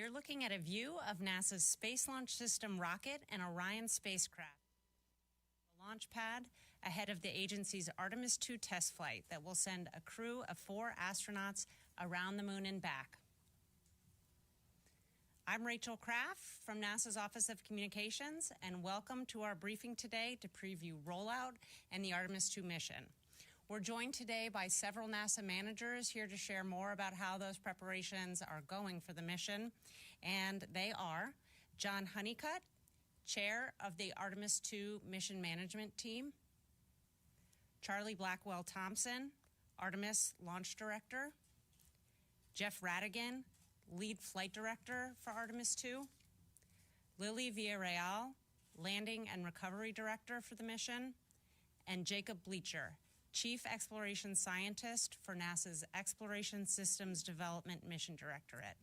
You're looking at a view of NASA's Space Launch System rocket and Orion spacecraft. The launch pad ahead of the agency's Artemis II test flight that will send a crew of 4 astronauts around the moon and back. I'm Rachel Kraft from NASA's Office of Communications, and welcome to our briefing today to preview rollout and the Artemis II mission. We're joined today by several NASA managers here to share more about how those preparations are going for the mission. And they are John Honeycutt, Chair of the Artemis II Mission Management Team, Charlie Blackwell Thompson, Artemis Launch Director, Jeff Radigan, Lead Flight Director for Artemis II, Lily Villarreal, Landing and Recovery Director for the mission, and Jacob Bleacher, Chief Exploration Scientist for NASA's Exploration Systems Development Mission Directorate.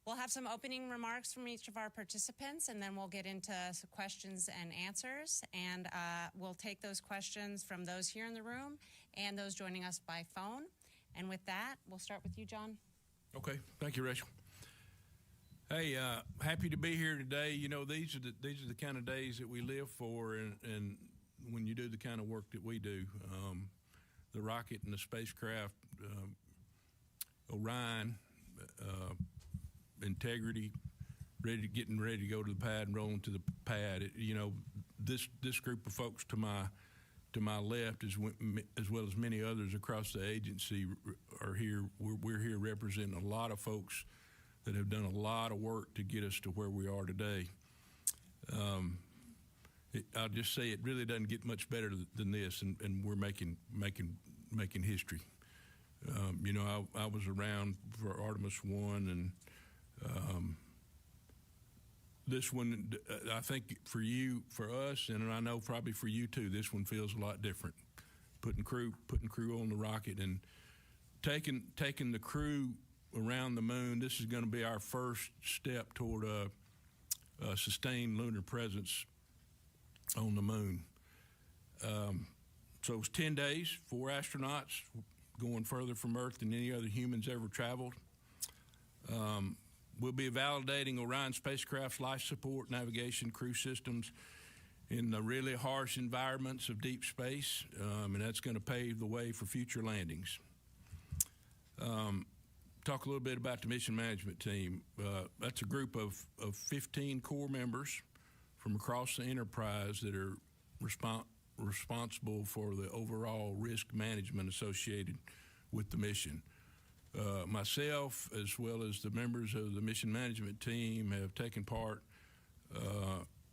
We'll have some opening remarks from each of our participants, and then we'll get into some questions and answers. And we'll take those questions from those here in the room and those joining us by phone. And with that, we'll start with you, John. Okay, thank you, Rachel. Hey, happy to be here today. You know, these are the kind of days that we live for, and when you do the kind of work that we do, the rocket and the spacecraft, Orion, integrity, getting ready to go to the pad and rolling to the pad. This group of folks to my left, as well as many others across the agency, are here. We're here representing a lot of folks that have done a lot of work to get us to where we are today. I'll just say it really doesn't get much better than this, and we're making history. I was around for Artemis I, and this one, I think for us, and I know probably for you too, this one feels a lot different. Putting crew on the rocket and taking the crew around the moon. This is going to be our first step toward a sustained lunar presence on the moon. So it was 10 days, 4 astronauts going further from Earth than any other humans ever traveled. We'll be validating Orion spacecraft's life support, navigation, crew systems in the really harsh environments of deep space, and that's going to pave the way for future landings. Talk a little bit about the mission management team. That's a group of 15 core members from across the enterprise that are responsible for the overall risk management associated with the mission. Myself, as well as the members of the mission management team, have taken part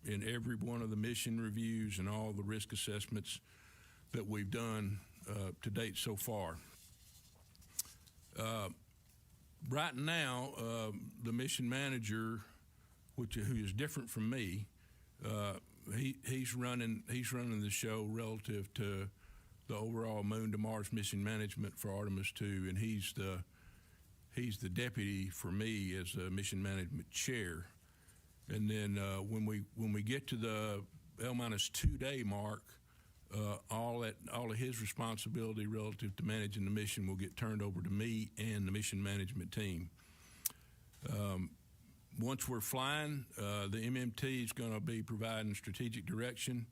in every one of the mission reviews and all the risk assessments that we've done to date so far. Right now, the mission manager, who is different from me, he's running the show relative to the overall Moon to Mars mission management for Artemis II, and he's the deputy for me as the mission management chair. And then when we get to the L-2 day mark, all of his responsibility relative to managing the mission will get turned over to me and the mission management team. Once we're flying, the MMT is going to be providing strategic direction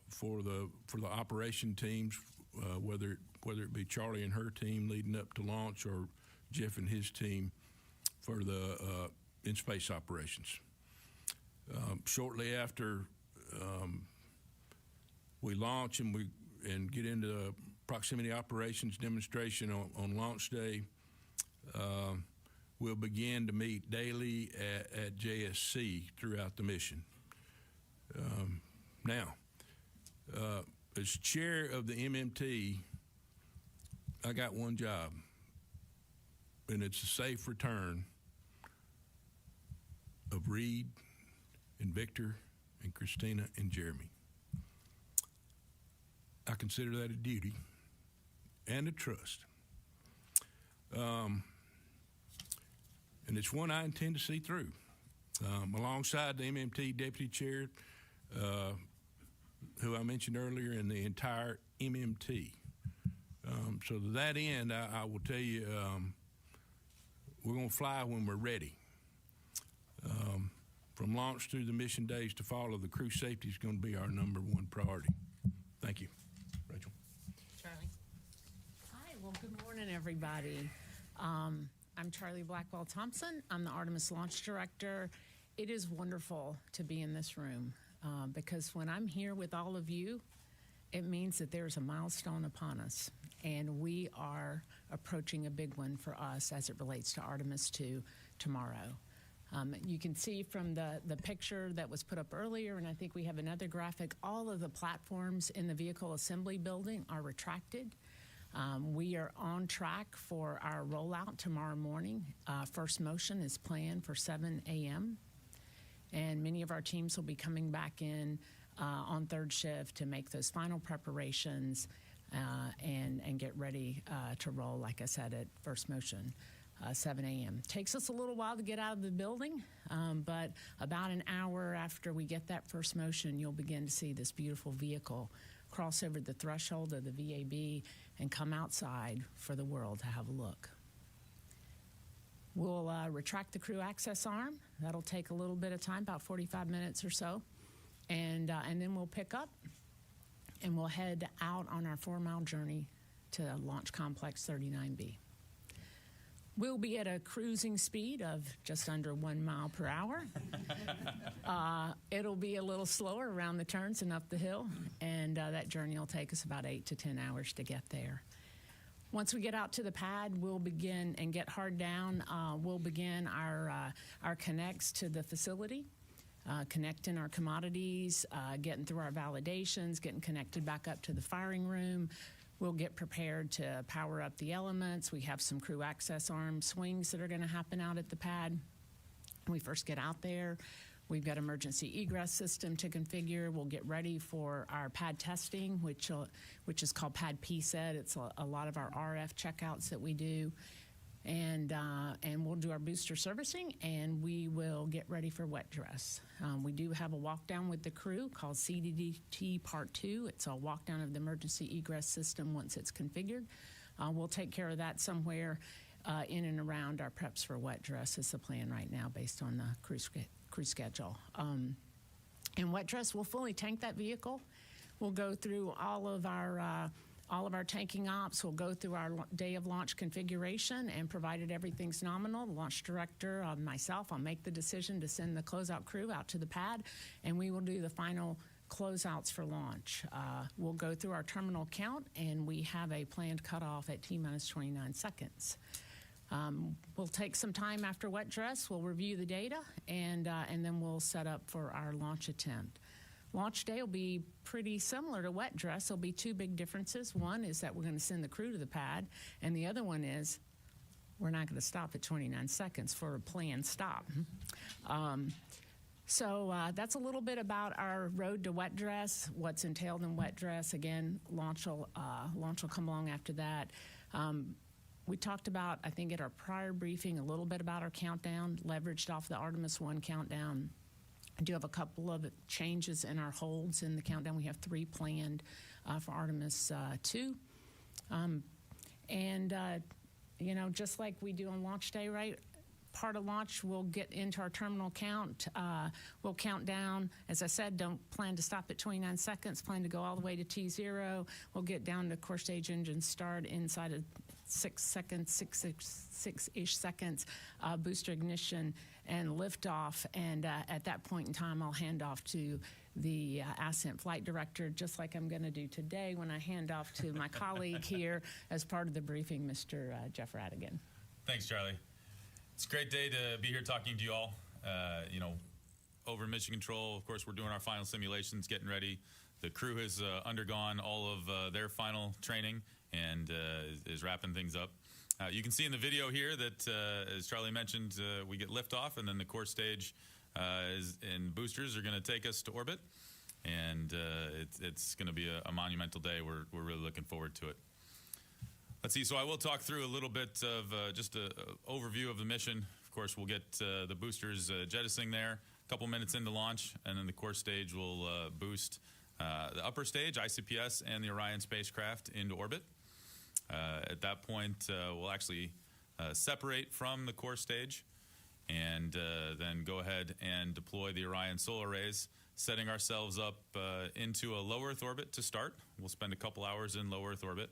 for the operation teams, whether it be Charlie and her team leading up to launch, or Jeff and his team for the in-space operations. Shortly after we launch and get into proximity operations demonstration on launch day, we'll begin to meet daily at JSC throughout the mission. Now, as chair of the MMT, I got one job, and it's a safe return of Reed and Victor and Christina and Jeremy. I consider that a duty and a trust. And it's one I intend to see through. Alongside the MMT Deputy Chair, who I mentioned earlier, and the entire MMT. So to that end, I will tell you, we're going to fly when we're ready. From launch through the mission days to follow, the crew safety is going to be our number one priority. Thank you. Rachel. Charlie. Hi, well, good morning, everybody. I'm Charlie Blackwell Thompson. I'm the Artemis Launch Director. It is wonderful to be in this room because when I'm here with all of you, it means that there's a milestone upon us, and we are approaching a big one for us as it relates to Artemis II tomorrow. You can see from the picture that was put up earlier, and I think we have another graphic, all of the platforms in the vehicle assembly building are retracted. We are on track for our rollout tomorrow morning. First motion is planned for 7 a.m., and many of our teams will be coming back in on third shift to make those final preparations and get ready to roll, like I said, at first motion. 7 a.m. Takes us a little while to get out of the building, but about an hour after we get that first motion, you'll begin to see this beautiful vehicle cross over the threshold of the VAB and come outside for the world to have a look. We'll retract the crew access arm. That'll take a little bit of time, about 45 minutes or so, and then we'll pick up and we'll head out on our 4-mile journey to Launch Complex 39B. We'll be at a cruising speed of just under 1 mile per hour. It'll be a little slower around the turns and up the hill, and that journey will take us about 8 to 10 hours to get there. Once we get out to the pad, we'll begin and get hard down. We'll begin our connects to the facility, connecting our commodities, getting through our validations, getting connected back up to the firing room. We'll get prepared to power up the elements. We have some crew access arm swings that are going to happen out at the pad. When we first get out there, we've got emergency egress system to configure. We'll get ready for our pad testing, which is called pad PSET. It's a lot of our RF checkouts that we do. And we'll do our booster servicing, and we will get ready for wet dress. We do have a walk down with the crew called CDDT Part 2. It's a walk down of the emergency egress system once it's configured. We'll take care of that somewhere in and around our preps for wet dress is the plan right now based on the crew schedule. In wet dress, we'll fully tank that vehicle. We'll go through all of our tanking ops. We'll go through our day of launch configuration, and provided everything's nominal, the launch director, myself, I'll make the decision to send the closeout crew out to the pad, and we will do the final closeouts for launch. We'll go through our terminal count, and we have a planned cutoff at T-minus 29 seconds. We'll take some time after wet dress. We'll review the data, and then we'll set up for our launch attempt. Launch day will be pretty similar to wet dress. There'll be 2 big differences. One is that we're going to send the crew to the pad, and the other one is we're not going to stop at 29 seconds for a planned stop. So that's a little bit about our road to wet dress, what's entailed in wet dress. Again, launch will come along after that. We talked about, I think at our prior briefing, a little bit about our countdown, leveraged off the Artemis I countdown. I do have a couple of changes in our holds in the countdown. We have 3 planned for Artemis II. Just like we do on launch day, right? Part of launch, we'll get into our terminal count. We'll count down. As I said, don't plan to stop at 29 seconds. Plan to go all the way to T0. We'll get down to core stage engine start inside of 6 seconds, six-ish seconds, booster ignition and liftoff. And at that point in time, I'll hand off to the Ascent Flight Director, just like I'm going to do today when I hand off to my colleague here as part of the briefing, Mr. Jeff Radigan. Thanks, Charlie. It's a great day to be here talking to you all. Over Mission Control, of course, we're doing our final simulations, getting ready. The crew has undergone all of their final training and is wrapping things up. You can see in the video here that, as Charlie mentioned, we get liftoff, and then the core stage and boosters are going to take us to orbit. And it's going to be a monumental day. We're really looking forward to it. Let's see. So I will talk through a little bit of just an overview of the mission. Of course, we'll get the boosters jettisoning there a couple minutes into launch, and then the core stage will boost the upper stage, ICPS, and the Orion spacecraft into orbit. At that point, we'll actually separate from the core stage, and then go ahead and deploy the Orion solar arrays, setting ourselves up into a low Earth orbit to start. We'll spend a couple hours in low Earth orbit,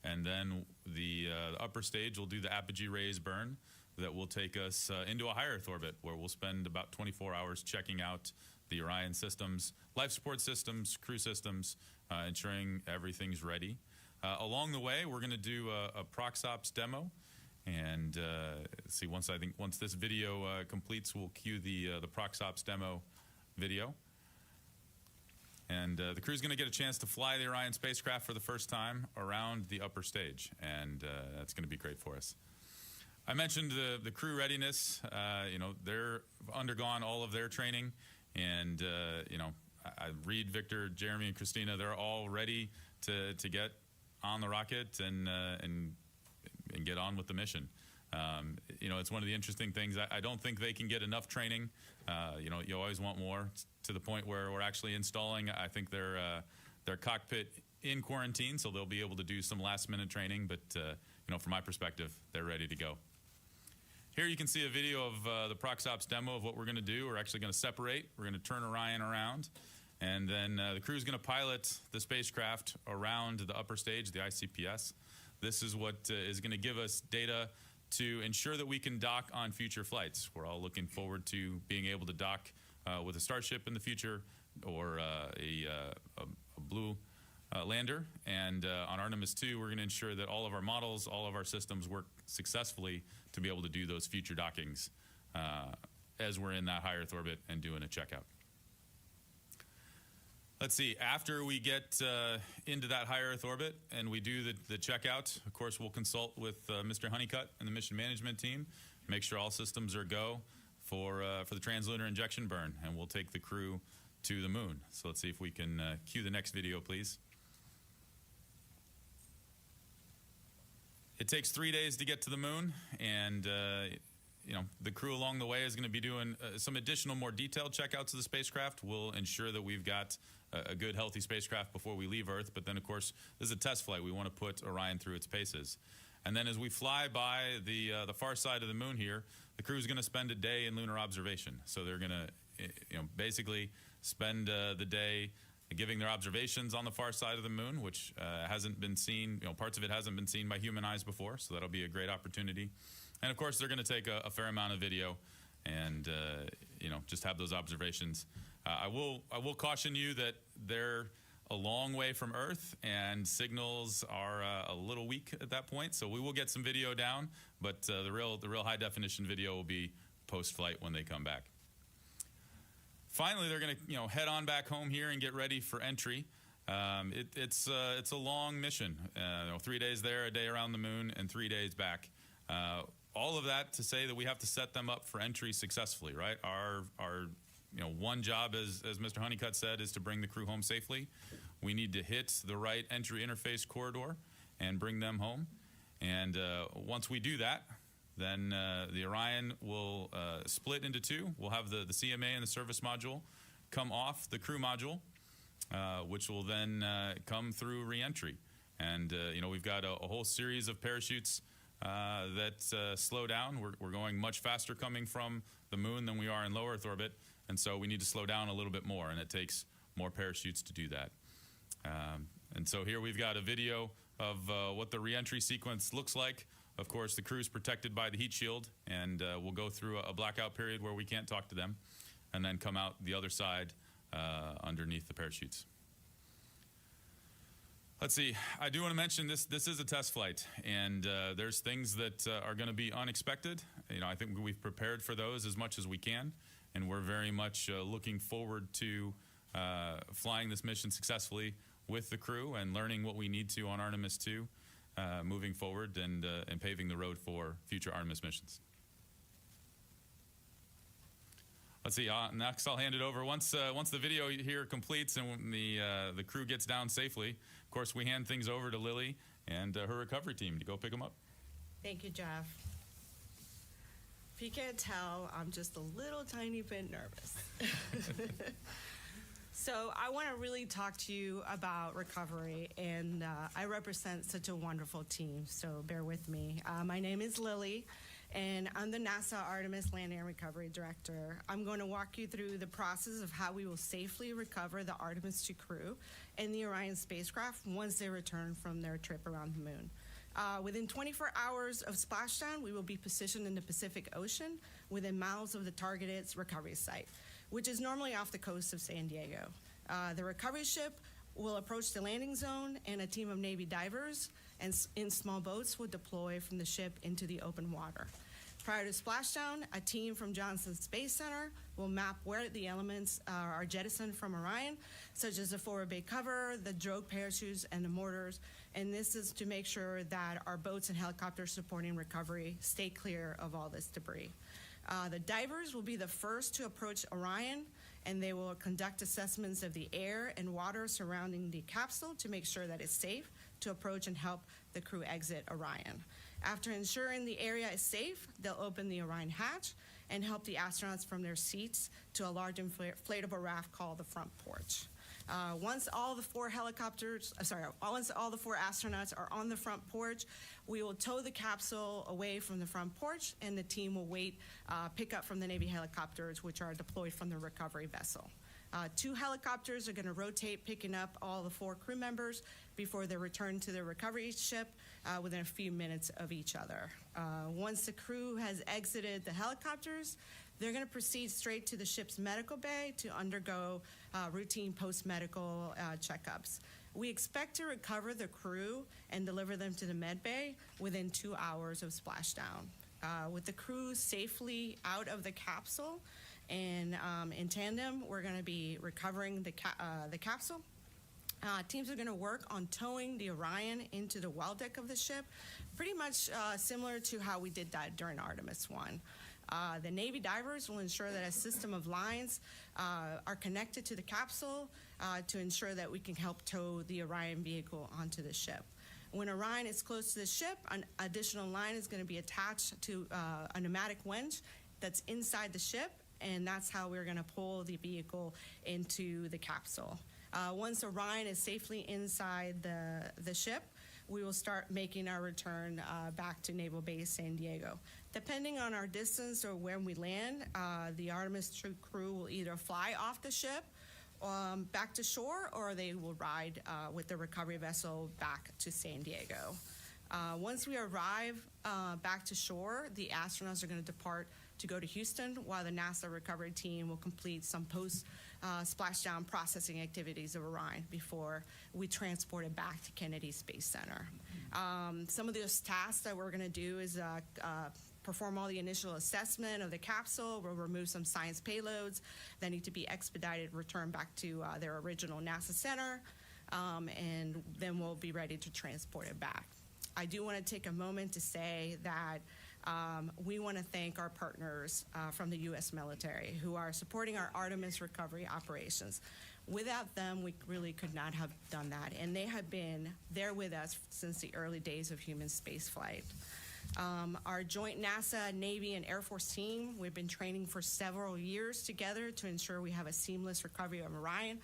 and then the upper stage will do the apogee rays burn that will take us into a high Earth orbit, where we'll spend about 24 hours checking out the Orion systems, life support systems, crew systems, ensuring everything's ready. Along the way, we're going to do a ProxOps demo, and see, once this video completes, we'll cue the ProxOps demo video. And the crew's going to get a chance to fly the Orion spacecraft for the first time around the upper stage, and that's going to be great for us. I mentioned the crew readiness. They're undergone all of their training, and I Reed, Victor, Jeremy, and Christina, they're all ready to get on the rocket and get on with the mission. It's one of the interesting things. I don't think they can get enough training. You always want more, to the point where we're actually installing, I think, their cockpit in quarantine, so they'll be able to do some last-minute training. But from my perspective, they're ready to go. Here you can see a video of the ProxOps demo of what we're going to do. We're actually going to separate. We're going to turn Orion around, and then the crew is going to pilot the spacecraft around the upper stage, the ICPS. This is what is going to give us data to ensure that we can dock on future flights. We're all looking forward to being able to dock with a Starship in the future, or a Blue lander. And on Artemis II, we're going to ensure that all of our models, all of our systems work successfully to be able to do those future dockings as we're in that high Earth orbit and doing a checkout. Let's see, after we get into that high Earth orbit and we do the checkout, of course, we'll consult with Mr. Honeycutt and the mission management team, make sure all systems are go for the translunar injection burn, and we'll take the crew to the moon. So let's see if we can cue the next video, please. It takes 3 days to get to the moon, and the crew along the way is going to be doing some additional, more detailed checkouts of the spacecraft. We'll ensure that we've got a good, healthy spacecraft before we leave Earth. But then, of course, this is a test flight. We want to put Orion through its paces. And then as we fly by the far side of the moon here, the crew is going to spend a day in lunar observation. So they're going to basically spend the day giving their observations on the far side of the moon, which hasn't been seen, parts of it hasn't been seen by human eyes before, so that'll be a great opportunity. And of course, they're going to take a fair amount of video and just have those observations. I will caution you that they're a long way from Earth, and signals are a little weak at that point, so we will get some video down, but the real high definition video will be post-flight when they come back. Finally, they're going to head on back home here and get ready for entry. It's a long mission. 3 days there, a day around the moon, and 3 days back. All of that to say that we have to set them up for entry successfully, right? Our one job, as Mr. Honeycutt said, is to bring the crew home safely. We need to hit the right entry interface corridor and bring them home. And once we do that, then the Orion will split into two. We'll have the CMA and the service module come off the crew module, which will then come through re-entry. And we've got a whole series of parachutes that slow down. We're going much faster coming from the moon than we are in low Earth orbit, and so we need to slow down a little bit more, and it takes more parachutes to do that. And so here we've got a video of what the re-entry sequence looks like. Of course, the crew's protected by the heat shield, and we'll go through a blackout period where we can't talk to them, and then come out the other side underneath the parachutes. Let's see, I do want to mention this is a test flight, and there's things that are going to be unexpected. I think we've prepared for those as much as we can, and we're very much looking forward to flying this mission successfully with the crew and learning what we need to on Artemis II moving forward, and paving the road for future Artemis missions. Let's see, next I'll hand it over. Once the video here completes and the crew gets down safely, of course, we hand things over to Lily and her recovery team to go pick them up. Thank you, Jeff. If you can't tell, I'm just a little tiny bit nervous. So I want to really talk to you about recovery, and I represent such a wonderful team, so bear with me. My name is Lily, and I'm the NASA Artemis Land and Recovery Director. I'm going to walk you through the process of how we will safely recover the Artemis II crew and the Orion spacecraft once they return from their trip around the moon. Within 24 hours of splashdown, we will be positioned in the Pacific Ocean within miles of the targeted recovery site, which is normally off the coast of San Diego. The recovery ship will approach the landing zone, and a team of Navy divers and in small boats will deploy from the ship into the open water. Prior to splashdown, a team from Johnson Space Center will map where the elements are jettisoned from Orion, such as the forward bay cover, the drogue parachutes, and the mortars. And this is to make sure that our boats and helicopters supporting recovery stay clear of all this debris. The divers will be the first to approach Orion, and they will conduct assessments of the air and water surrounding the capsule to make sure that it's safe to approach and help the crew exit Orion. After ensuring the area is safe, they'll open the Orion hatch and help the astronauts from their seats to a large inflatable raft called the front porch. Once all the four astronauts are on the front porch, we will tow the capsule away from the front porch, and the team will pick up from the Navy helicopters, which are deployed from the recovery vessel. 2 helicopters are going to rotate, picking up all the 4 crew members before they return to the recovery ship within a few minutes of each other. Once the crew has exited the helicopters, they're going to proceed straight to the ship's medical bay to undergo routine post-medical checkups. We expect to recover the crew and deliver them to the med bay within 2 hours of splashdown. With the crew safely out of the capsule, and in tandem, we're going to be recovering the capsule. Teams are going to work on towing the Orion into the well deck of the ship, pretty much similar to how we did that during Artemis I. The Navy divers will ensure that a system of lines are connected to the capsule to ensure that we can help tow the Orion vehicle onto the ship. When Orion is close to the ship, an additional line is going to be attached to a pneumatic winch that's inside the ship, and that's how we're going to pull the vehicle into the capsule. Once Orion is safely inside the ship, we will start making our return back to Naval Base San Diego. Depending on our distance or when we land, the Artemis II crew will either fly off the ship back to shore, or they will ride with the recovery vessel back to San Diego. Once we arrive back to shore, the astronauts are going to depart to go to Houston, while the NASA recovery team will complete some post-splashdown processing activities of Orion before we transport it back to Kennedy Space Center. Some of those tasks that we're going to do is perform all the initial assessment of the capsule. We'll remove some science payloads that need to be expedited, returned back to their original NASA center, and then we'll be ready to transport it back. I do want to take a moment to say that we want to thank our partners from the U.S. military who are supporting our Artemis recovery operations. Without them, we really could not have done that, and they have been there with us since the early days of human spaceflight. Our joint NASA, Navy, and Air Force team, we've been training for several years together to ensure we have a seamless recovery of Orion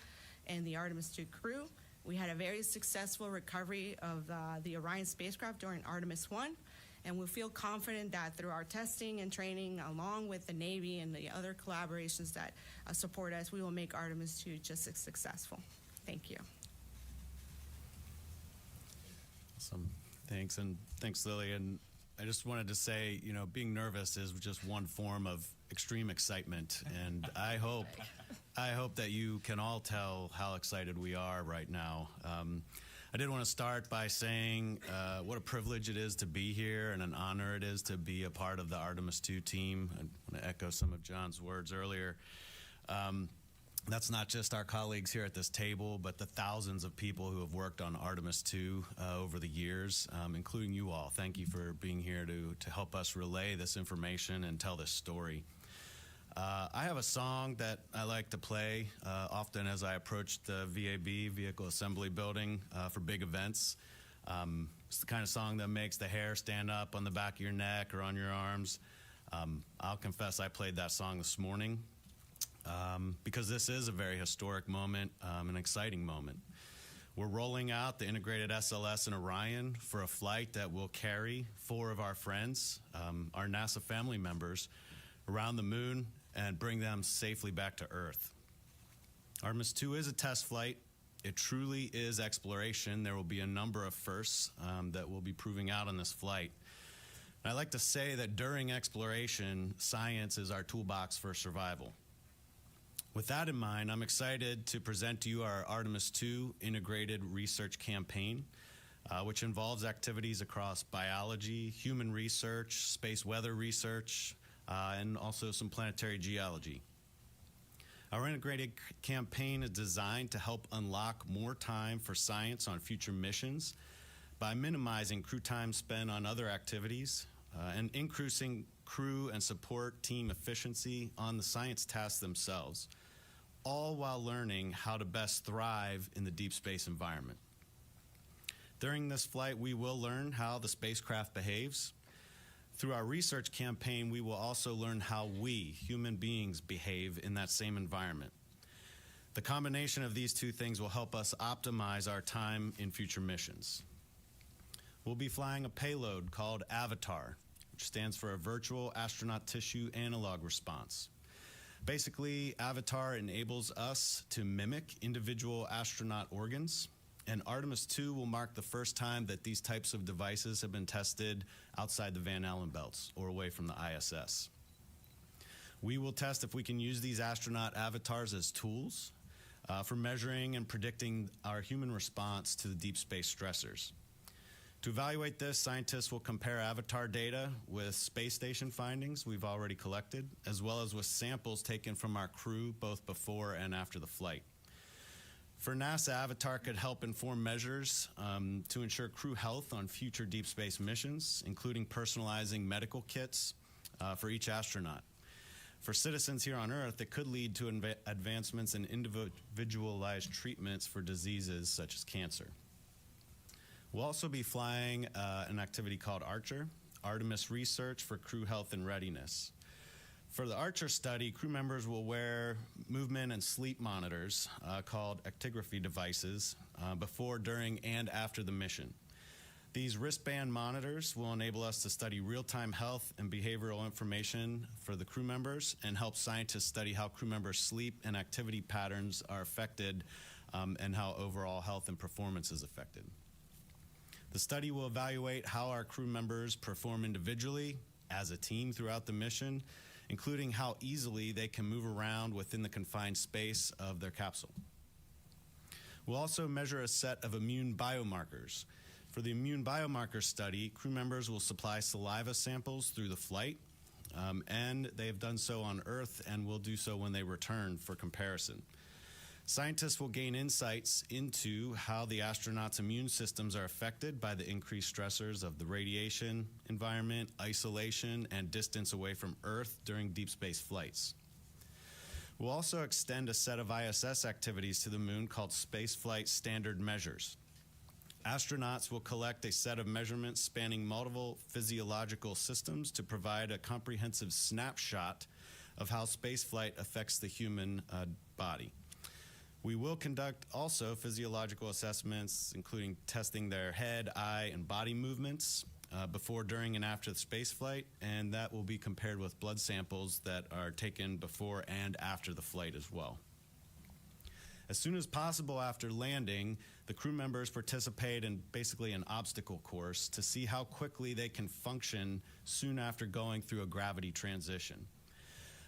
and the Artemis II crew. We had a very successful recovery of the Orion spacecraft during Artemis I, and we feel confident that through our testing and training, along with the Navy and the other collaborations that support us, we will make Artemis II just as successful. Thank you. Awesome. Thanks, and thanks, Lily. And I just wanted to say, you know, being nervous is just one form of extreme excitement, and I hope that you can all tell how excited we are right now. I did want to start by saying what a privilege it is to be here and an honor it is to be a part of the Artemis II team. I want to echo some of John's words earlier. That's not just our colleagues here at this table, but the thousands of people who have worked on Artemis II over the years, including you all. Thank you for being here to help us relay this information and tell this story. I have a song that I like to play often as I approach the VAB, Vehicle Assembly Building, for big events. It's the kind of song that makes the hair stand up on the back of your neck or on your arms. I'll confess I played that song this morning. because this is a very historic moment, an exciting moment. We're rolling out the integrated SLS and Orion for a flight that will carry 4 of our friends, our NASA family members, around the moon and bring them safely back to Earth. Artemis II is a test flight. It truly is exploration. There will be a number of firsts that we'll be proving out on this flight. And I like to say that during exploration, science is our toolbox for survival. With that in mind, I'm excited to present to you our Artemis II integrated research campaign, which involves activities across biology, human research, space weather research, and also some planetary geology. Our integrated campaign is designed to help unlock more time for science on future missions by minimizing crew time spent on other activities and increasing crew and support team efficiency on the science tasks themselves, all while learning how to best thrive in the deep space environment. During this flight, we will learn how the spacecraft behaves. Through our research campaign, we will also learn how we, human beings, behave in that same environment. The combination of these two things will help us optimize our time in future missions. We'll be flying a payload called Avatar, which stands for a Virtual Astronaut Tissue Analog Response. Basically, Avatar enables us to mimic individual astronaut organs, and Artemis II will mark the first time that these types of devices have been tested outside the Van Allen belts or away from the ISS. We will test if we can use these astronaut avatars as tools for measuring and predicting our human response to the deep space stressors. To evaluate this, scientists will compare avatar data with space station findings we've already collected, as well as with samples taken from our crew both before and after the flight. For NASA, Avatar could help inform measures to ensure crew health on future deep space missions, including personalizing medical kits for each astronaut. For citizens here on Earth, it could lead to advancements in individualized treatments for diseases such as cancer. We'll also be flying an activity called Archer, Artemis Research for Crew Health and Readiness. For the Archer study, crew members will wear movement and sleep monitors called actigraphy devices before, during, and after the mission. These wristband monitors will enable us to study real-time health and behavioral information for the crew members and help scientists study how crew members' sleep and activity patterns are affected and how overall health and performance is affected. The study will evaluate how our crew members perform individually, as a team throughout the mission, including how easily they can move around within the confined space of their capsule. We'll also measure a set of immune biomarkers. For the immune biomarker study, crew members will supply saliva samples through the flight, and they have done so on Earth and will do so when they return for comparison. Scientists will gain insights into how the astronauts' immune systems are affected by the increased stressors of the radiation environment, isolation, and distance away from Earth during deep space flights. We'll also extend a set of ISS activities to the moon called Spaceflight Standard Measures. Astronauts will collect a set of measurements spanning multiple physiological systems to provide a comprehensive snapshot of how spaceflight affects the human body. We will conduct also physiological assessments, including testing their head, eye, and body movements before, during, and after the spaceflight, and that will be compared with blood samples that are taken before and after the flight as well. As soon as possible after landing, the crew members participate in basically an obstacle course to see how quickly they can function soon after going through a gravity transition.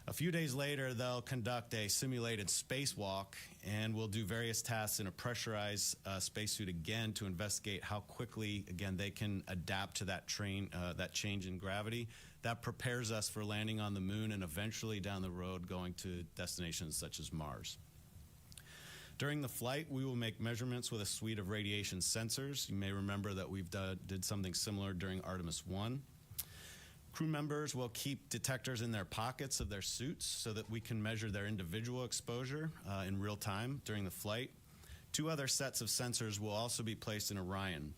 A few days later, they'll conduct a simulated spacewalk and will do various tasks in a pressurized spacesuit again to investigate how quickly, again, they can adapt to that change in gravity. That prepares us for landing on the moon and eventually down the road going to destinations such as Mars. During the flight, we will make measurements with a suite of radiation sensors. You may remember that we've did something similar during Artemis I. Crew members will keep detectors in their pockets of their suits so that we can measure their individual exposure in real time during the flight. 2 other sets of sensors will also be placed in Orion.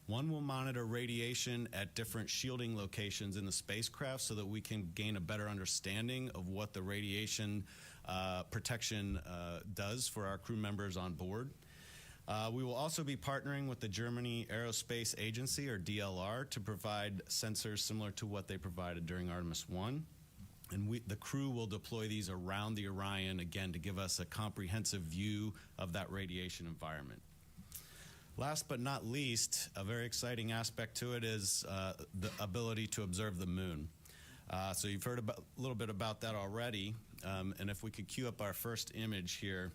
One will monitor radiation at different shielding locations in the spacecraft so that we can gain a better understanding of what the radiation protection does for our crew members on board. We will also be partnering with the Germany Aerospace Agency, or DLR, to provide sensors similar to what they provided during Artemis I. And the crew will deploy these around the Orion, again, to give us a comprehensive view of that radiation environment. Last but not least, a very exciting aspect to it is the ability to observe the moon. So you've heard a little bit about that already, and if we could cue up our first image here.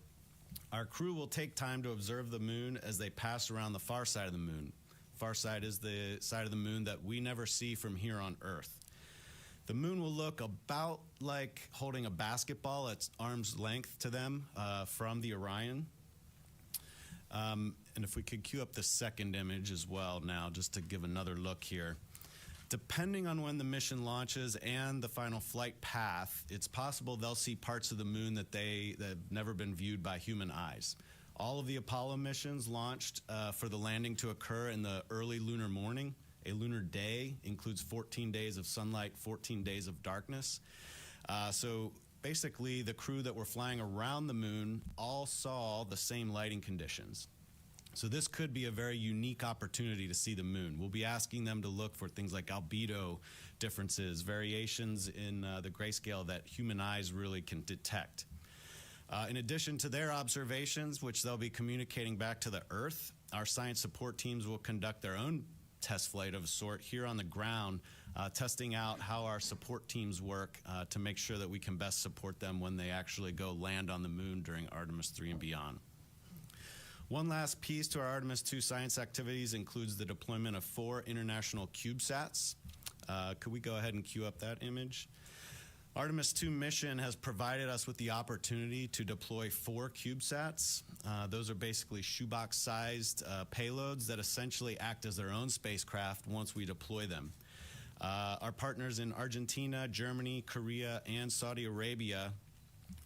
Our crew will take time to observe the moon as they pass around the far side of the moon. Far side is the side of the moon that we never see from here on Earth. The moon will look about like holding a basketball at arm's length to them from the Orion. And if we could cue up the second image as well now, just to give another look here. Depending on when the mission launches and the final flight path, it's possible they'll see parts of the moon that have never been viewed by human eyes. All of the Apollo missions launched for the landing to occur in the early lunar morning. A lunar day includes 14 days of sunlight, 14 days of darkness. So basically, the crew that were flying around the moon all saw the same lighting conditions. So this could be a very unique opportunity to see the moon. We'll be asking them to look for things like albedo differences, variations in the grayscale that human eyes really can detect. In addition to their observations, which they'll be communicating back to the Earth, our science support teams will conduct their own test flight of a sort here on the ground, testing out how our support teams work to make sure that we can best support them when they actually go land on the moon during Artemis III and beyond. One last piece to our Artemis II science activities includes the deployment of 4 international CubeSats. Could we go ahead and cue up that image? Artemis II mission has provided us with the opportunity to deploy 4 CubeSats. Those are basically shoebox-sized payloads that essentially act as their own spacecraft once we deploy them. Our partners in Argentina, Germany, Korea, and Saudi Arabia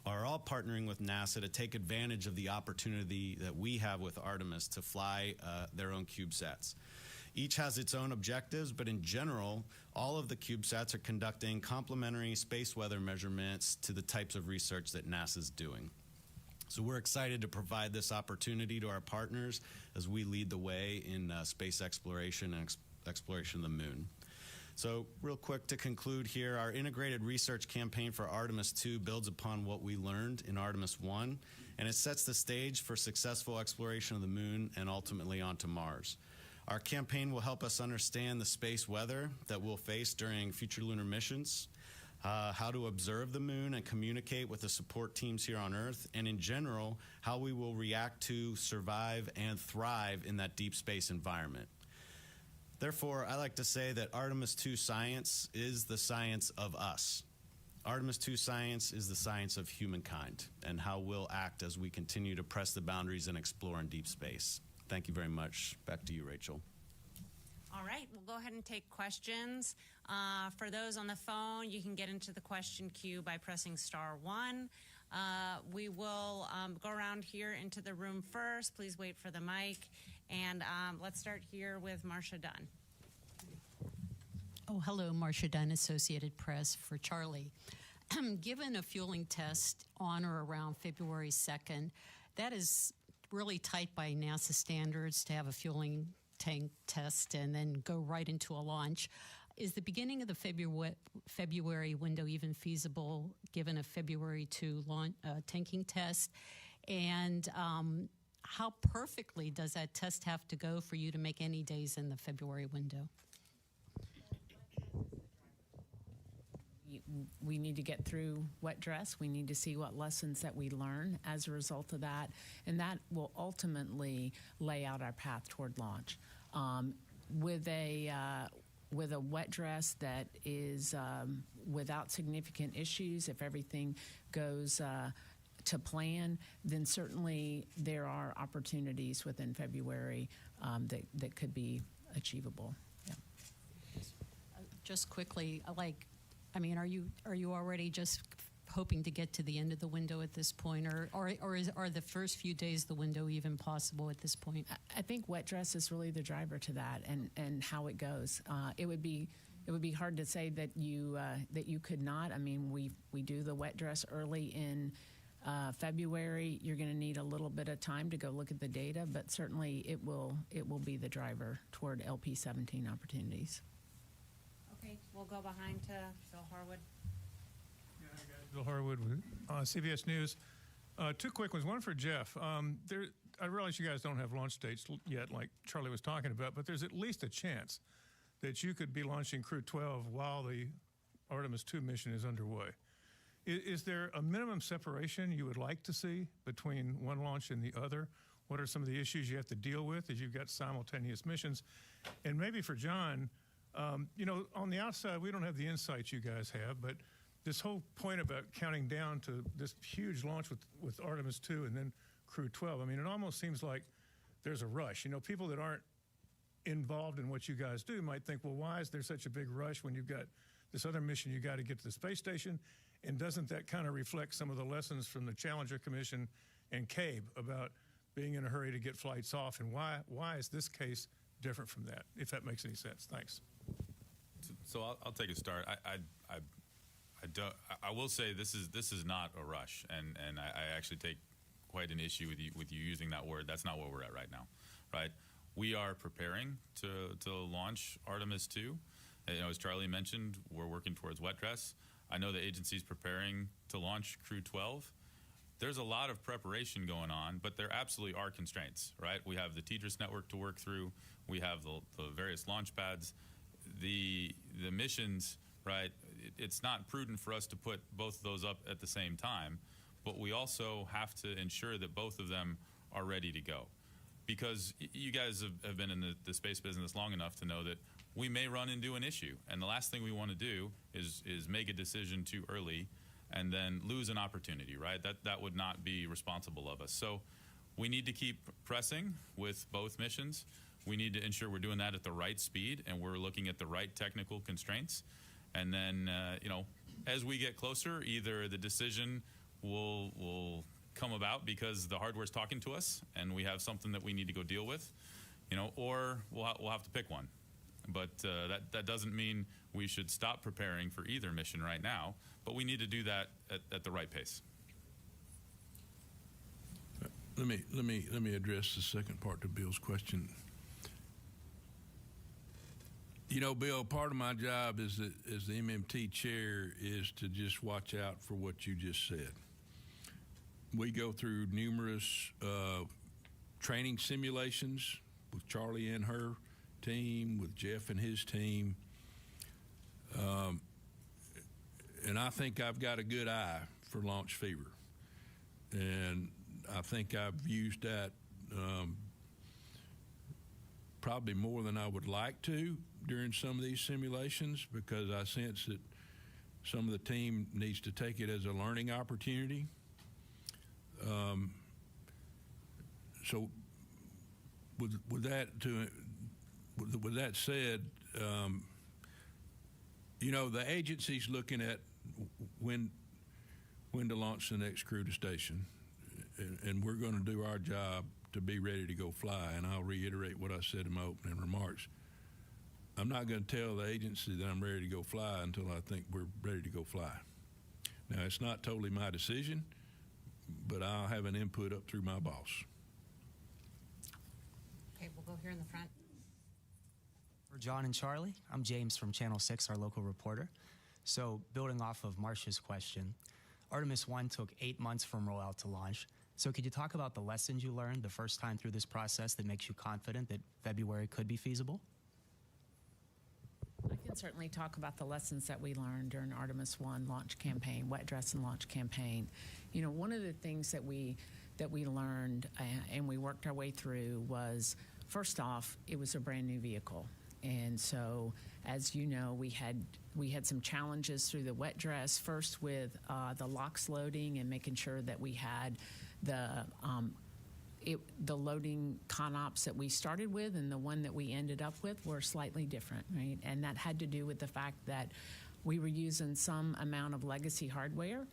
are all partnering with NASA to take advantage of the opportunity that we have with Artemis to fly their own CubeSats. Each has its own objectives, but in general, all of the CubeSats are conducting complementary space weather measurements to the types of research that NASA's doing. So we're excited to provide this opportunity to our partners as we lead the way in space exploration and exploration of the moon. So real quick to conclude here, our integrated research campaign for Artemis II builds upon what we learned in Artemis I, and it sets the stage for successful exploration of the moon and ultimately onto Mars. Our campaign will help us understand the space weather that we'll face during future lunar missions, how to observe the moon and communicate with the support teams here on Earth, and in general, how we will react to, survive, and thrive in that deep space environment. Therefore, I like to say that Artemis II science is the science of us. Artemis II science is the science of humankind and how we'll act as we continue to press the boundaries and explore in deep space. Thank you very much. Back to you, Rachel. All right, we'll go ahead and take questions. For those on the phone, you can get into the question queue by pressing *1. We will go around here into the room first. Please wait for the mic. And let's start here with Marcia Dunn. Oh, hello, Marcia Dunn, Associated Press for Charlie. Given a fueling test on or around February 2nd, that is really tight by NASA standards to have a fueling tank test and then go right into a launch. Is the beginning of the February window even feasible given a February 2 tanking test? And how perfectly does that test have to go for you to make any days in the February window? We need to get through wet dress. We need to see what lessons that we learn as a result of that, and that will ultimately lay out our path toward launch. With a wet dress that is without significant issues, if everything goes to plan, then certainly there are opportunities within February that could be achievable. Yeah. Just quickly, are you already just hoping to get to the end of the window at this point, or are the first few days of the window even possible at this point? I think wet dress is really the driver to that, and how it goes. It would be hard to say that you could not. I mean, we do the wet dress early in February, you're going to need a little bit of time to go look at the data, but certainly it will be the driver toward LP17 opportunities. Okay, we'll go behind to Bill Harwood. Yeah, hi guys. Bill Harwood with CBS News. Two quick ones. One for Jeff. I realize you guys don't have launch dates yet, like Charlie was talking about, but there's at least a chance that you could be launching Crew 12 while the Artemis II mission is underway. Is there a minimum separation you would like to see between one launch and the other? What are some of the issues you have to deal with as you've got simultaneous missions? And maybe for John, on the outside, we don't have the insights you guys have, but this whole point about counting down to this huge launch with Artemis II and then Crew 12, I mean, it almost seems like there's a rush. People that aren't involved in what you guys do might think, well, why is there such a big rush when you've got this other mission you got to get to the space station? And doesn't that kind of reflect some of the lessons from the Challenger Commission and CABE about being in a hurry to get flights off? And why is this case different from that, if that makes any sense? Thanks. So I'll take a start. I will say this is not a rush, and I actually take quite an issue with you using that word. That's not where we're at right now, right? We are preparing to launch Artemis II. As Charlie mentioned, we're working towards wet dress. I know the agency's preparing to launch Crew 12. There's a lot of preparation going on, but there absolutely are constraints, right? We have the TDRS network to work through. We have the various launch pads. The missions, right? It's not prudent for us to put both of those up at the same time, but we also have to ensure that both of them are ready to go. Because you guys have been in the space business long enough to know that we may run into an issue. And the last thing we want to do is make a decision too early and then lose an opportunity, right? That would not be responsible of us. So we need to keep pressing with both missions. We need to ensure we're doing that at the right speed and we're looking at the right technical constraints. And then, as we get closer, either the decision will come about because the hardware's talking to us and we have something that we need to go deal with, or we'll have to pick one. But that doesn't mean we should stop preparing for either mission right now, but we need to do that at the right pace. Let me address the second part to Bill's question. Bill, part of my job as the MMT chair is to just watch out for what you just said. We go through numerous training simulations with Charlie and her team, with Jeff and his team. And I think I've got a good eye for launch fever. And I think I've used that probably more than I would like to during some of these simulations, because I sense that some of the team needs to take it as a learning opportunity. So with that said, the agency's looking at when to launch the next crew to station, and we're going to do our job to be ready to go fly. And I'll reiterate what I said in my opening remarks. I'm not going to tell the agency that I'm ready to go fly until I think we're ready to go fly. Now, it's not totally my decision, but I'll have an input up through my boss. Okay, we'll go here in the front. For John and Charlie, I'm James from Channel 6, our local reporter. So building off of Marcia's question, Artemis I took 8 months from rollout to launch. So could you talk about the lessons you learned the first time through this process that makes you confident that February could be feasible? I can certainly talk about the lessons that we learned during Artemis I launch campaign, wet dress and launch campaign. One of the things that we learned and we worked our way through was, first off, it was a brand new vehicle. And so, as you know, we had some challenges through the wet dress, first with the LOX loading and making sure that we had the loading CONOPS that we started with and the one that we ended up with were slightly different, right? And that had to do with the fact that we were using some amount of legacy hardware,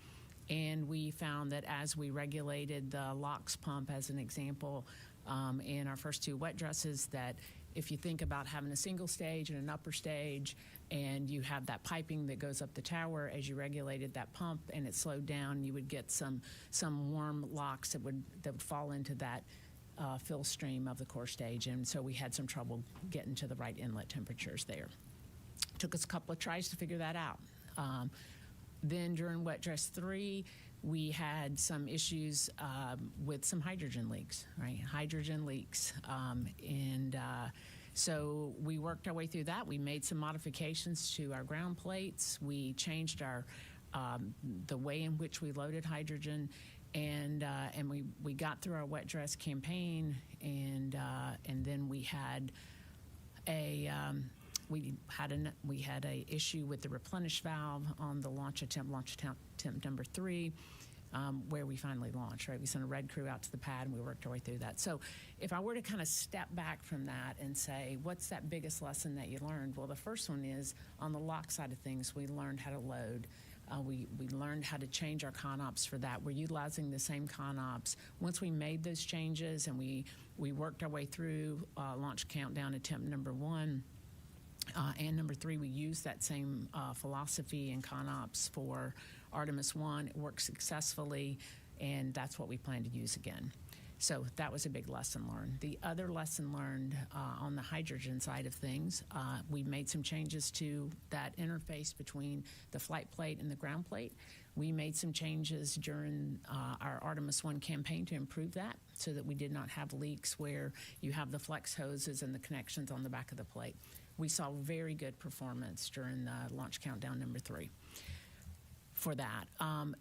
and we found that as we regulated the LOX pump, as an example, in our first two wet dresses, that if you think about having a single stage and an upper stage, and you have that piping that goes up the tower, as you regulated that pump and it slowed down, you would get some warm locks that would fall into that fill stream of the core stage, and so we had some trouble getting to the right inlet temperatures there. Took us a couple of tries to figure that out. Then during wet dress 3, we had some issues with some hydrogen leaks, right? Hydrogen leaks. So we worked our way through that. We made some modifications to our ground plates. We changed the way in which we loaded hydrogen, and we got through our wet dress campaign, and then we had a issue with the replenish valve on the launch attempt number 3, where we finally launched, right? We sent a red crew out to the pad, and we worked our way through that. So if I were to kind of step back from that and say, what's that biggest lesson that you learned? Well, the first one is on the lock side of things, we learned how to load. We learned how to change our ConOps for that. We're utilizing the same ConOps. Once we made those changes and we worked our way through launch countdown attempt number 1, and number 3, we used that same philosophy and ConOps for Artemis I. It worked successfully, and that's what we plan to use again. So that was a big lesson learned. The other lesson learned on the hydrogen side of things, we made some changes to that interface between the flight plate and the ground plate. We made some changes during our Artemis I campaign to improve that so that we did not have leaks where you have the flex hoses and the connections on the back of the plate. We saw very good performance during the launch countdown number 3 for that.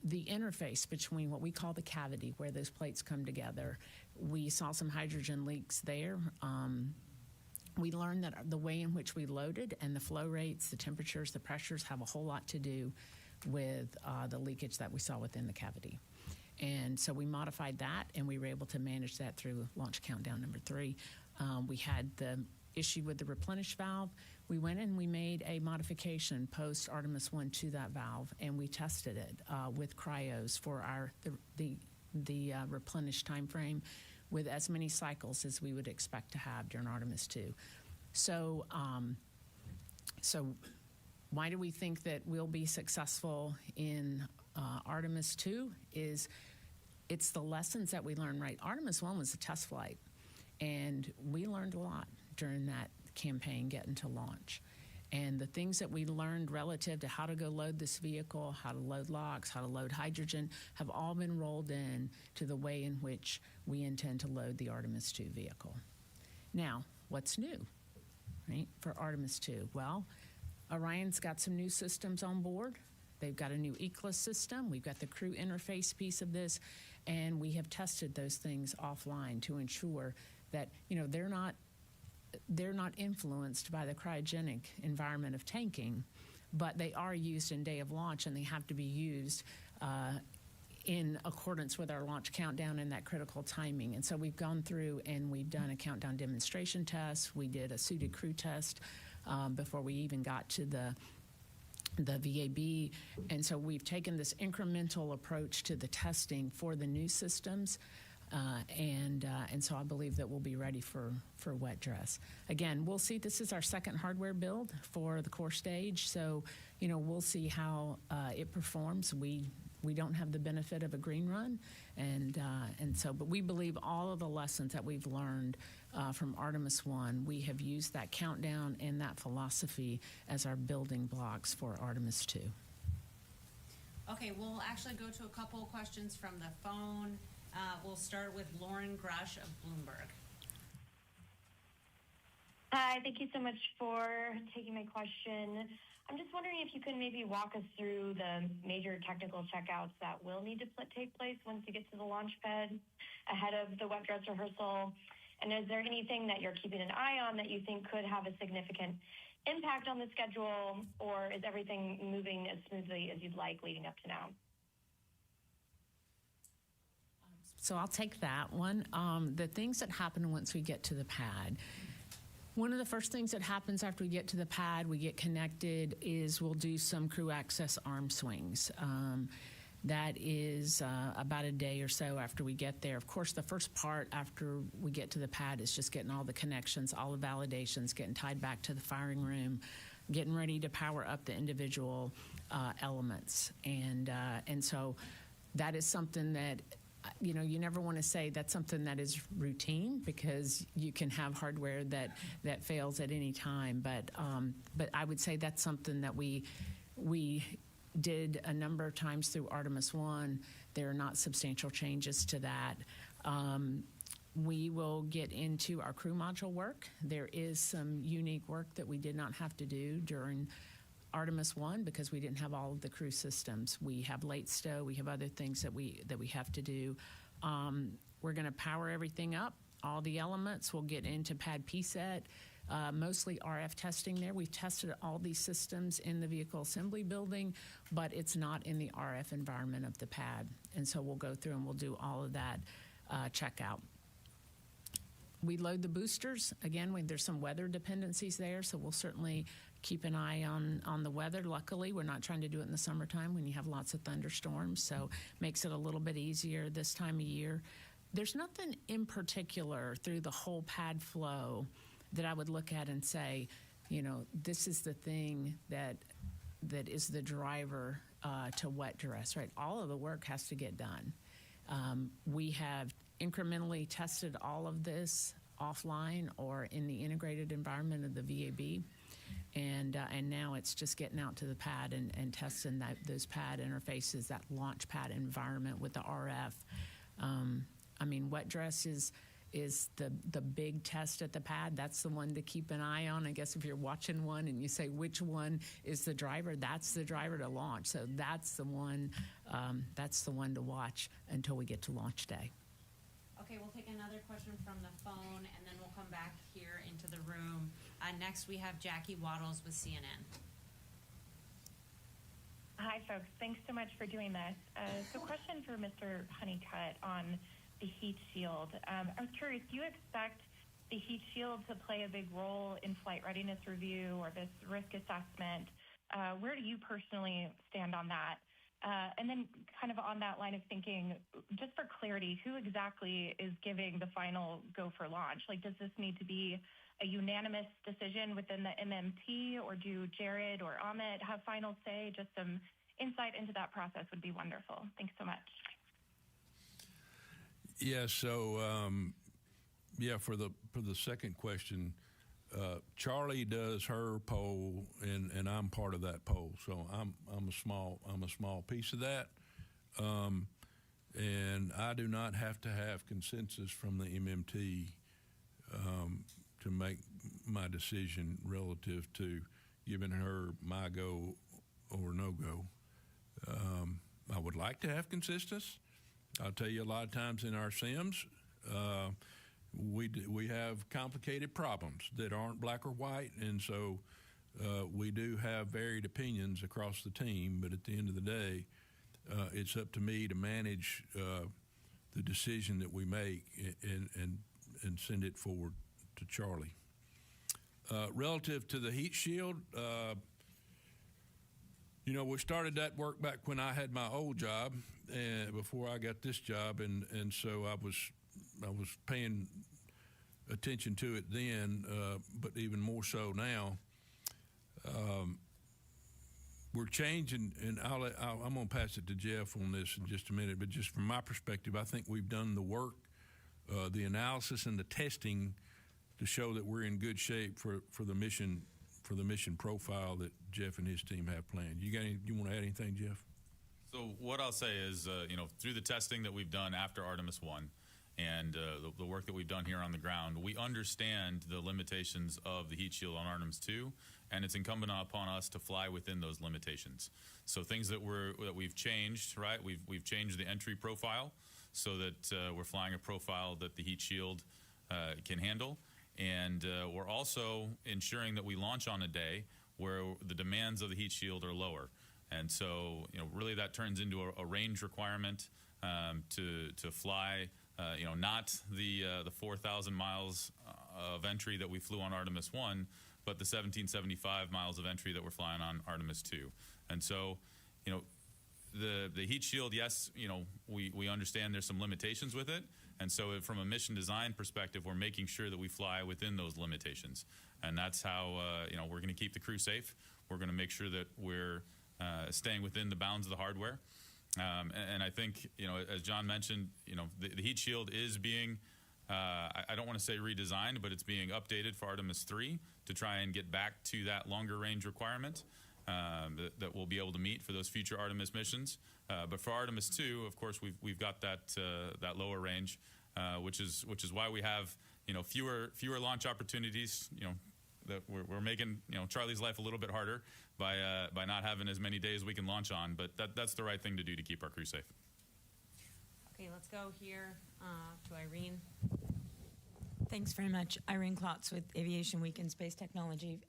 The interface between what we call the cavity, where those plates come together, we saw some hydrogen leaks there. We learned that the way in which we loaded and the flow rates, the temperatures, the pressures have a whole lot to do with the leakage that we saw within the cavity. And so we modified that, and we were able to manage that through launch countdown number 3. We had the issue with the replenish valve. We went and we made a modification post Artemis I to that valve, and we tested it with cryos for the replenish time frame with as many cycles as we would expect to have during Artemis II. So why do we think that we'll be successful in Artemis II? It's the lessons that we learned, right? Artemis I was a test flight, and we learned a lot during that campaign getting to launch. And the things that we learned relative to how to go load this vehicle, how to load locks, how to load hydrogen, have all been rolled in to the way in which we intend to load the Artemis II vehicle. Now, what's new, right, for Artemis II? Well, Orion's got some new systems on board. They've got a new ECLA system. We've got the crew interface piece of this, and we have tested those things offline to ensure that, they're not influenced by the cryogenic environment of tanking, but they are used in day of launch, and they have to be used in accordance with our launch countdown and that critical timing. And so we've gone through and we've done a countdown demonstration test. We did a suited crew test before we even got to the VAB. And so we've taken this incremental approach to the testing for the new systems. And so I believe that we'll be ready for wet dress. Again, we'll see. This is our second hardware build for the core stage, so we'll see how it performs. We don't have the benefit of a green run, but we believe all of the lessons that we've learned from Artemis I, we have used that countdown and that philosophy as our building blocks for Artemis II. Okay, we'll actually go to a couple of questions from the phone. We'll start with Lauren Grush of Bloomberg. Hi, thank you so much for taking my question. I'm just wondering if you can maybe walk us through the major technical checkouts that will need to take place once you get to the launch pad ahead of the wet dress rehearsal. And is there anything that you're keeping an eye on that you think could have a significant impact on the schedule, or is everything moving as smoothly as you'd like leading up to now? So I'll take that one. The things that happen once we get to the pad. One of the first things that happens after we get to the pad, we get connected, is we'll do some crew access arm swings. That is about a day or so after we get there. Of course, the first part after we get to the pad is just getting all the connections, all the validations, getting tied back to the firing room, getting ready to power up the individual elements. And so that is something that, you know, you never want to say that's something that is routine, because you can have hardware that fails at any time. But I would say that's something that we did a number of times through Artemis I. There are not substantial changes to that. We will get into our crew module work. There is some unique work that we did not have to do during Artemis I because we didn't have all of the crew systems. We have late stow. We have other things that we have to do. We're going to power everything up, all the elements. We'll get into pad PSET. Mostly RF testing there. We've tested all these systems in the vehicle assembly building, but it's not in the RF environment of the pad. And so we'll go through and we'll do all of that checkout. We load the boosters. Again, there's some weather dependencies there, so we'll certainly keep an eye on the weather. Luckily, we're not trying to do it in the summertime when you have lots of thunderstorms, so makes it a little bit easier this time of year. There's nothing in particular through the whole pad flow that I would look at and say, you know, this is the thing that is the driver to wet dress, right? All of the work has to get done. We have incrementally tested all of this offline or in the integrated environment of the VAB, and now it's just getting out to the pad and testing those pad interfaces, that launch pad environment with the RF. I mean, wet dress is the big test at the pad. That's the one to keep an eye on. I guess if you're watching one and you say which one is the driver, that's the driver to launch. So that's the one to watch until we get to launch day. Okay, we'll take another question from the phone, and then we'll come back here into the room. Next, we have Jackie Waddles with CNN. Hi, folks. Thanks so much for doing this. So question for Mr. Honeycutt on the heat shield. I was curious, do you expect the heat shield to play a big role in flight readiness review or this risk assessment? Where do you personally stand on that? And then kind of on that line of thinking, just for clarity, who exactly is giving the final go for launch? Like, does this need to be a unanimous decision within the MMT, or do Jared or Amit have final say? Just some insight into that process would be wonderful. Thanks so much. Yeah, so for the second question, Charlie does her poll, and I'm part of that poll. So I'm a small piece of that, and I do not have to have consensus from the MMT to make my decision relative to giving her my go or no go. I would like to have consensus. I'll tell you, a lot of times in our sims, we have complicated problems that aren't black or white, and so we do have varied opinions across the team. But at the end of the day, it's up to me to manage the decision that we make and send it forward to Charlie. Relative to the heat shield, you know, we started that work back when I had my old job, and before I got this job, and so I was paying attention to it then, but even more so now. We're changing, and I'm going to pass it to Jeff on this in just a minute. But just from my perspective, I think we've done the work, the analysis, and the testing to show that we're in good shape for the mission profile that Jeff and his team have planned. You want to add anything, Jeff? So what I'll say is, through the testing that we've done after Artemis I and the work that we've done here on the ground, we understand the limitations of the heat shield on Artemis II, and it's incumbent upon us to fly within those limitations. So things that we've changed, right? We've changed the entry profile so that we're flying a profile that the heat shield can handle. And we're also ensuring that we launch on a day where the demands of the heat shield are lower. And so, really that turns into a range requirement to fly, not the 4,000 miles of entry that we flew on Artemis I, but the 1,775 miles of entry that we're flying on Artemis II. And so, the heat shield, yes, we understand there's some limitations with it, and so from a mission design perspective, we're making sure that we fly within those limitations, and that's how we're going to keep the crew safe. We're going to make sure that we're staying within the bounds of the hardware, and I think as John mentioned, the heat shield is being I don't want to say redesigned, but it's being updated for Artemis III to try and get back to that longer range requirement that we'll be able to meet for those future Artemis missions. But for Artemis II, of course, we've got that lower range, which is why we have fewer launch opportunities. That we're making Charlie's life a little bit harder by not having as many days we can launch on. But that's the right thing to do to keep our crew safe. Okay, let's go here to Irene. Thanks very much. Irene Klotz with Aviation Week in Space Technology.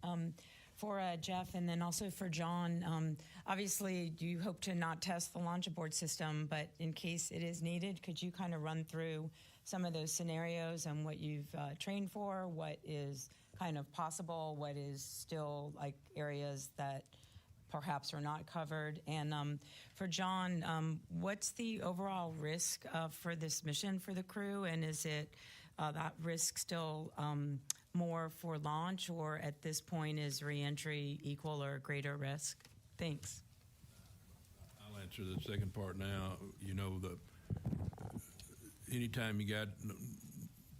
For Jeff and then also for John, obviously you hope to not test the launch abort system, but in case it is needed, could you kind of run through some of those scenarios and what you've trained for, what is kind of possible, what is still like areas that perhaps are not covered? And for John, what's the overall risk for this mission for the crew, and is it that risk still more for launch, or at this point is reentry equal or greater risk? Thanks. I'll answer the second part now. Anytime you got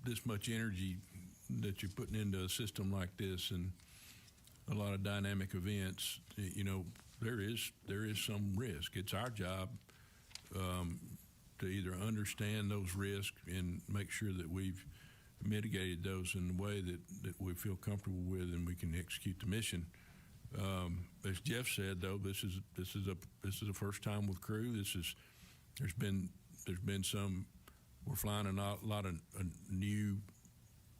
this much energy that you're putting into a system like this and a lot of dynamic events, there is some risk. It's our job to either understand those risks and make sure that we've mitigated those in a way that we feel comfortable with and we can execute the mission. As Jeff said, though, this is a first time with crew. There's been some. We're flying a lot of new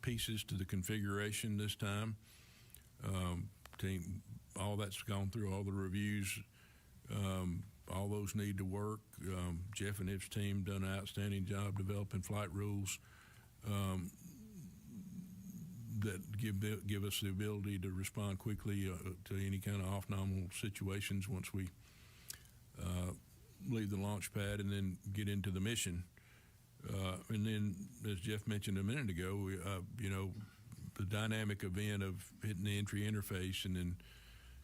pieces to the configuration this time. Team, all that's gone through all the reviews. All those need to work. Jeff and his team done an outstanding job developing flight rules that give us the ability to respond quickly to any kind of off-nominal situations once we leave the launch pad and then get into the mission. And then, as Jeff mentioned a minute ago, the dynamic event of hitting the entry interface and then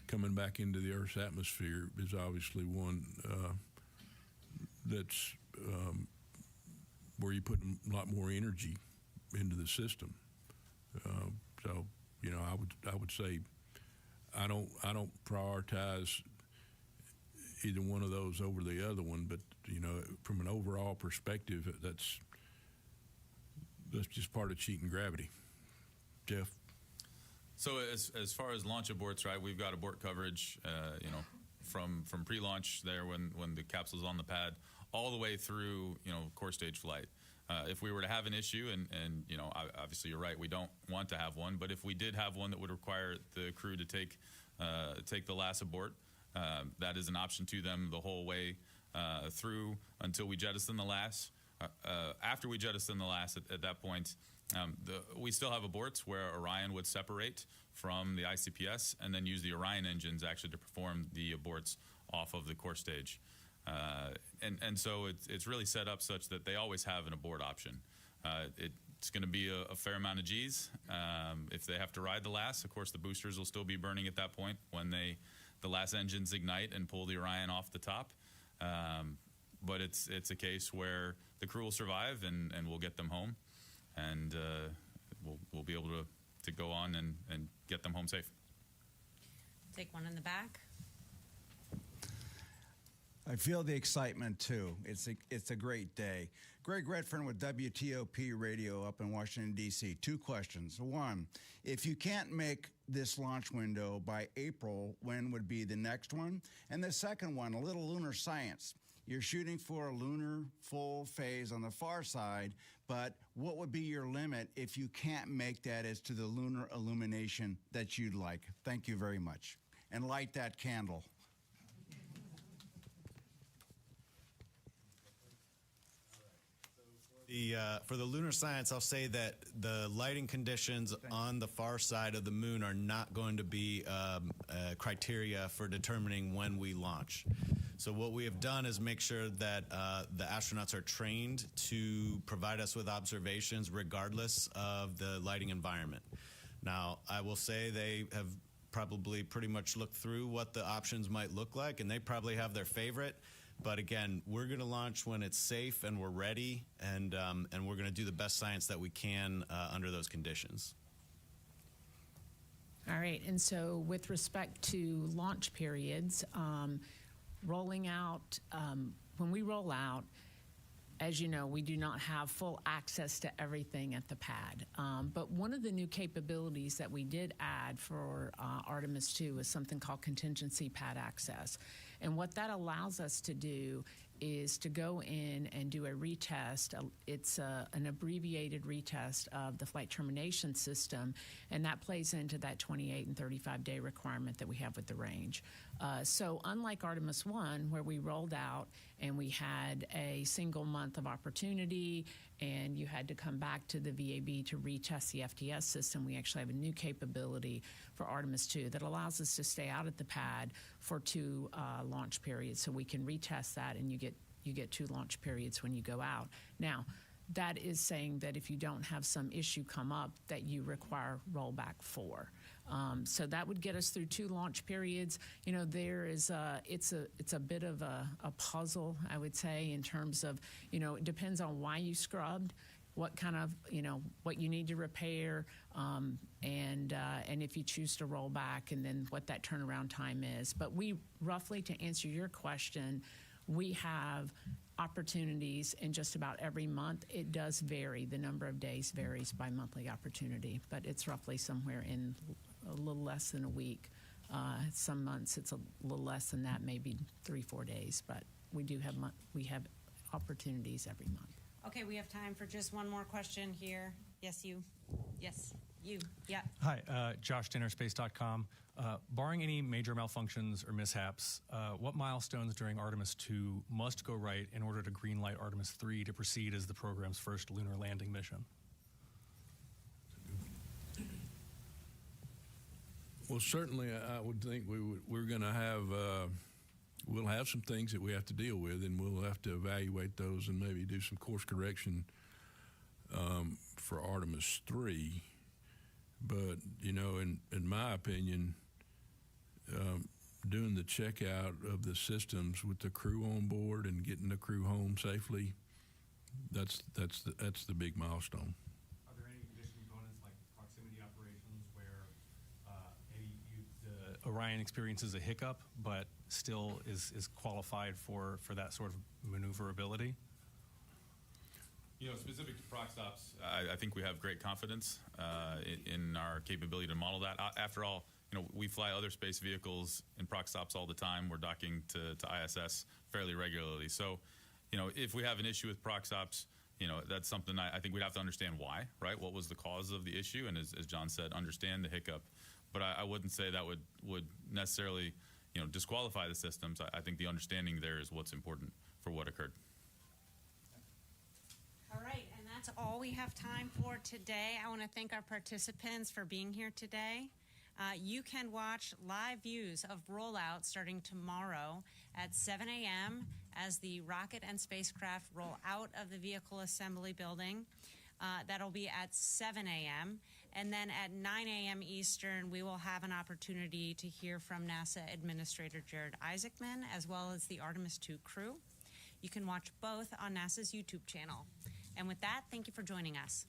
coming back into the Earth's atmosphere is obviously one that's where you put a lot more energy into the system. So, I would say I don't prioritize either one of those over the other one, but from an overall perspective, that's just part of cheating gravity. Jeff. So as far as launch aborts, right, we've got abort coverage, from pre-launch there when the capsule's on the pad, all the way through, core stage flight. If we were to have an issue, and obviously you're right, we don't want to have one, but if we did have one that would require the crew to take the last abort, that is an option to them the whole way through until we jettison the last. After we jettison the last, at that point, we still have aborts where Orion would separate from the ICPS and then use the Orion engines actually to perform the aborts off of the core stage. And so it's really set up such that they always have an abort option. It's going to be a fair amount of G's. If they have to ride the last, of course, the boosters will still be burning at that point when the last engines ignite and pull the Orion off the top. But it's a case where the crew will survive and we'll get them home, and we'll be able to go on and get them home safe. Take one in the back. I feel the excitement too. It's a great day. Greg Redfern with WTOP Radio up in Washington, D.C. Two questions. One, if you can't make this launch window by April, when would be the next one? And the second one, a little lunar science. You're shooting for a lunar full phase on the far side, but what would be your limit if you can't make that as to the lunar illumination that you'd like? Thank you very much. And light that candle. For the lunar science, I'll say that the lighting conditions on the far side of the moon are not going to be criteria for determining when we launch. So what we have done is make sure that the astronauts are trained to provide us with observations regardless of the lighting environment. Now, I will say they have probably pretty much looked through what the options might look like, and they probably have their favorite. But again, we're going to launch when it's safe and we're ready, and we're going to do the best science that we can under those conditions. All right, and so with respect to launch periods, rolling out, when we roll out, as you know, we do not have full access to everything at the pad. But one of the new capabilities that we did add for Artemis II is something called contingency pad access. And what that allows us to do is to go in and do a retest. It's an abbreviated retest of the flight termination system, and that plays into that 28 and 35-day requirement that we have with the range. So unlike Artemis I, where we rolled out and we had a single month of opportunity and you had to come back to the VAB to retest the FTS system, we actually have a new capability for Artemis II that allows us to stay out at the pad for 2 launch periods. So we can retest that, and you get 2 launch periods when you go out. Now, that is saying that if you don't have some issue come up that you require rollback for. So that would get us through 2 launch periods. You know, there is it's a bit of a puzzle, I would say, in terms of, you know, it depends on why you scrubbed, what kind of, you know, what you need to repair, and if you choose to roll back, and then what that turnaround time is. But we roughly, to answer your question, we have opportunities in just about every month. It does vary. The number of days varies by monthly opportunity, but it's roughly somewhere in a little less than a week. Some months it's a little less than that, maybe 3-4 days, but we have opportunities every month. Okay, we have time for just one more question here. Yes, you. Yes, you. Yeah. Hi, Josh, dinnerspace.com. Barring any major malfunctions or mishaps, what milestones during Artemis II must go right in order to greenlight Artemis III to proceed as the program's first lunar landing mission? Well, certainly, I would think we're going to have we'll have some things that we have to deal with, and we'll have to evaluate those and maybe do some course correction for Artemis III. But you know, in my opinion, doing the checkout of the systems with the crew on board and getting the crew home safely, that's the big milestone. Are there any additional components like proximity operations where maybe the Orion experiences a hiccup but still is qualified for that sort of maneuverability? You know, specific to proc stops, I think we have great confidence in our capability to model that. After all, you know, we fly other space vehicles in proc stops all the time. We're docking to ISS fairly regularly. So, you know, if we have an issue with proc stops, you know, that's something I think we'd have to understand why, right? What was the cause of the issue? And as John said, understand the hiccup. But I wouldn't say that would necessarily, you know, disqualify the systems. I think the understanding there is what's important for what occurred. All right, and that's all we have time for today. I want to thank our participants for being here today. You can watch live views of rollout starting tomorrow at 7 a.m. as the rocket and spacecraft roll out of the vehicle assembly building. That'll be at 7 a.m. And then at 9 a.m. Eastern, we will have an opportunity to hear from NASA Administrator Jared Isaacman, as well as the Artemis II crew. You can watch both on NASA's YouTube channel. And with that, thank you for joining us.